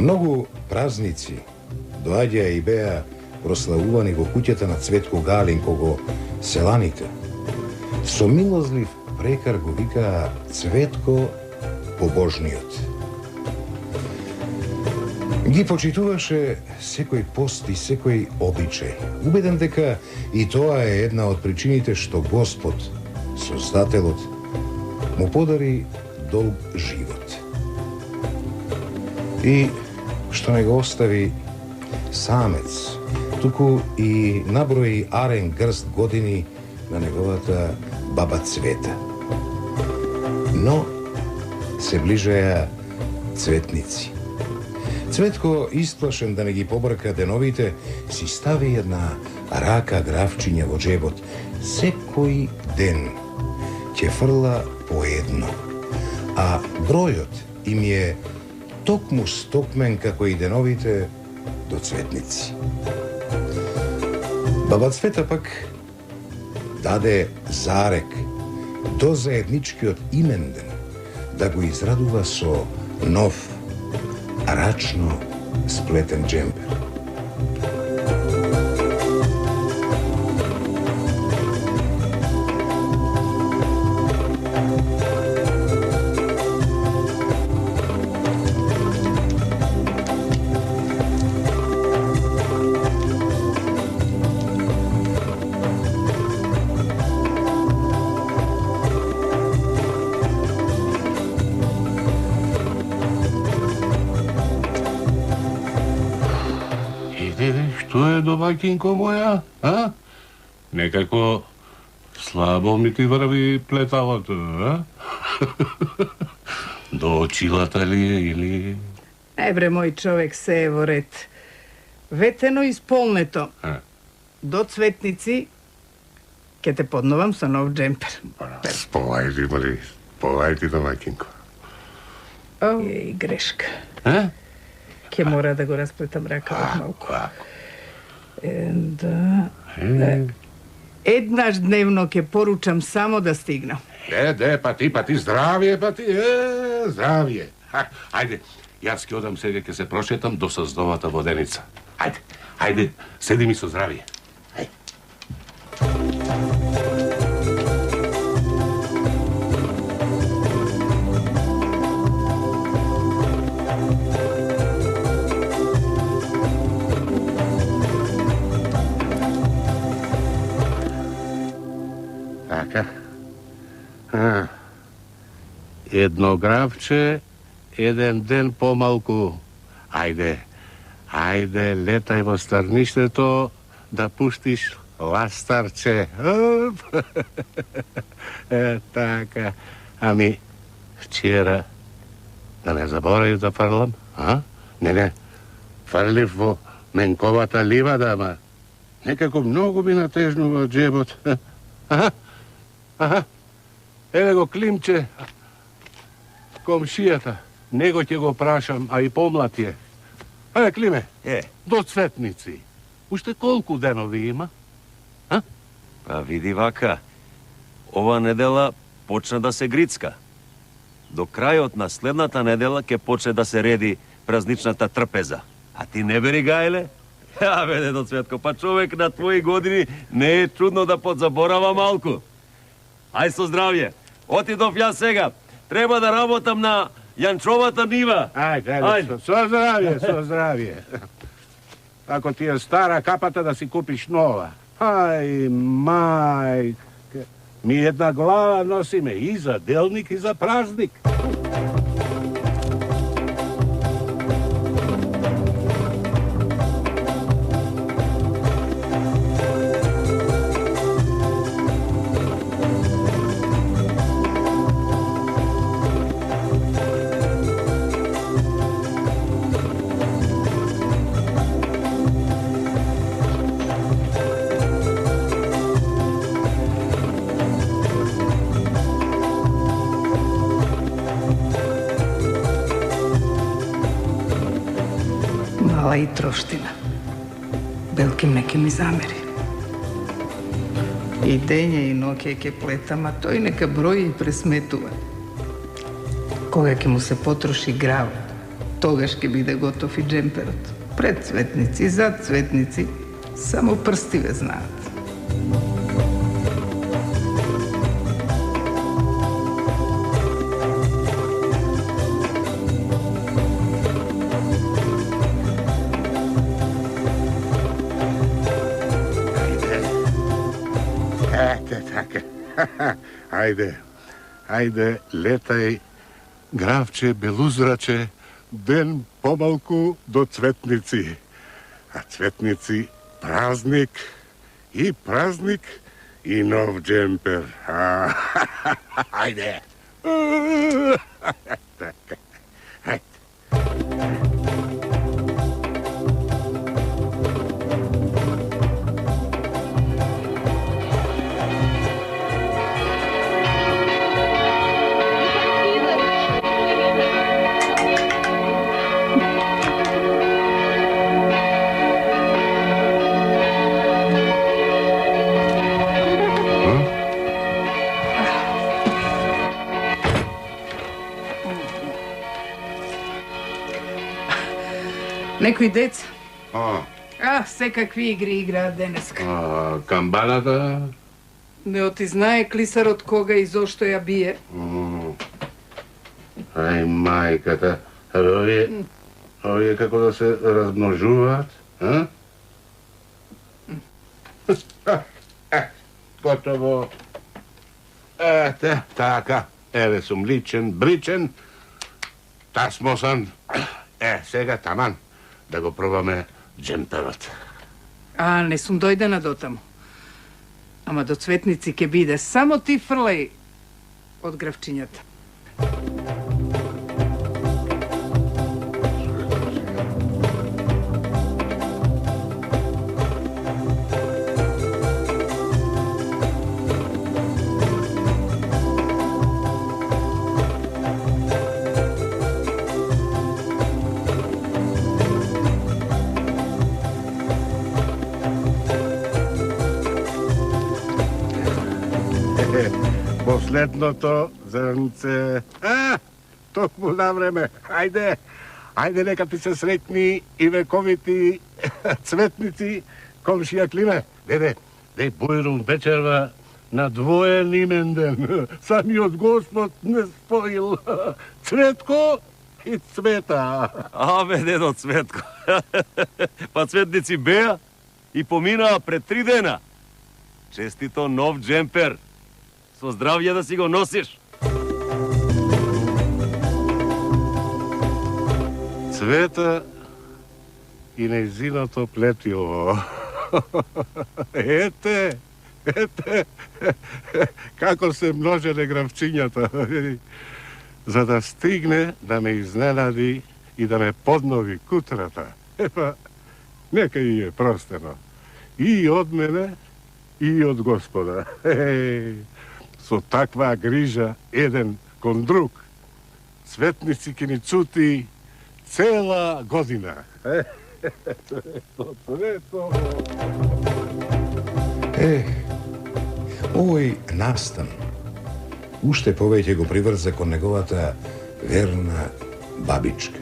Многу празници доаѓаа и беа прославувани во куќата на Цветко Галин, кого селаните со милозлив прекар го викаа Цветко Побожниот. Ги почитуваше секој пост и секој обичај, убеден дека и тоа е една од причините што Господ, Создателот, му подари долг живот. И што не го остави самец, туку и наброи арен грст години на неговата баба Цвета. Но се ближаја цветници. Цветко, исплашен да не ги побрка деновите, си стави една рака гравчиња во джебот. Секој ден ќе фрла по едно, а бројот им е токму стокмен како и деновите до цветници. Баба Цвета пак даде зарек до заедничкиот именден да го израдува со нов рачно сплетен джемпер. Домаќинко моја, а? Некако слабо ми ти врви плеталото, а? До очилата ли е или... Бре, мој човек, се е во ред. Ветено исполнето. До цветници ќе те подновам со нов джемпер. Сполајди, Мари, сполајди, домаќинко. Еј, грешка. Ќе мора да го расплетам ракавот малку. Да. Еднаш дневно ќе поручам само да стигнам. Па ти, здравие, здравие. Ајде, јас ќе одам сега, ќе се прошетам до Саздовата воденица. Ајде, седи ми со здравие. Едно гравче, еден ден помалку. Ајде, летај во старништето да пуштиш ластарче. Така. Ами, вчера, да не заборавив да фрлам, а? Не, фрлив во Менковата ливада, ама некако многу ми натежнува джебот. Еве го Климче, комшијата, него ќе го прашам, а и помлад е. Ајде, Климе, до цветници. Уште колку денови има? Па види вака, ова недела почна да се грицка. До крајот на следната недела ќе почне да се реди празничната трпеза. А ти не бери гајле? Ја, бе, дедо Цветко, па човек на твои години не е чудно да подзаборава малку. Ај со здравје. Отидов јас сега. Треба да работам на јанчовата нива. Ајде, со здравје. Ако ти е стара капата да си купиш нова. Ај, мајка. Ми една глава носиме и за делник и за празник. И троштина. Белки ме ке ми замери. И дење и ноќе ке плетам, а тој нека брои и пресметува. Кога ќе му се потроши гравот, Тогаш ќе биде готов и джемперот. Пред цветници, зад цветници, само прсти ве знаат. Ете, така. Ајде, летај, графче, белузраче, ден помалку до цветници. А цветници празник и нов джемпер. Ајде. Така. Ајде. Некои деца? Секакви игри играат денеска. Камбаната? Не оти знае клисарот кога и зошто ја бие. Ај, мајката. Овие како да се размножуваат, а? Готово. Ете, така. Еве сум личен, бричен, тасмосан. Сега таман. Да го пробаме джемперот. Не сум дојдена до таму. Ама до цветници ќе биде. Само ти фрлај од гравчињата. Последното зрнце. Токму на време. Ајде, нека ти се среќни и вековити цветници, комшија Климе. Деј поедум вечерва на двоен именден. Самиот Господ не споил Цветко и Цвета. Абе, дедо Цветко. Па цветници беа и поминаа пред 3 дена. Честито нов джемпер. Со здравје да си го носиш. Цвета и нејзиното плетило. Ете, како се множеле гравчињата. За да стигне да ме изненади и да ме поднови кутрата. Нека и е простено. И од мене, и од Господа. Со таква грижа еден кон друг. Цветници ќе ни цути цела година. Овој настан уште повеќе го приврза кон неговата верна бабичка.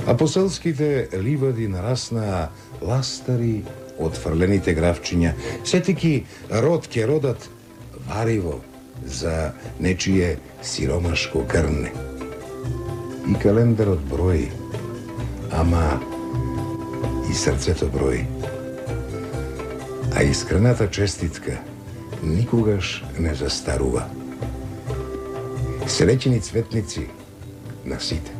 А по селските ливади нараснаа ластари од фрлените гравчиња, сетики род ќе родат вариво за нечие сиромашко грне. И календарот брои, ама и срцето брои. А искрената честитка никогаш не застарува. Среќени цветници на сите.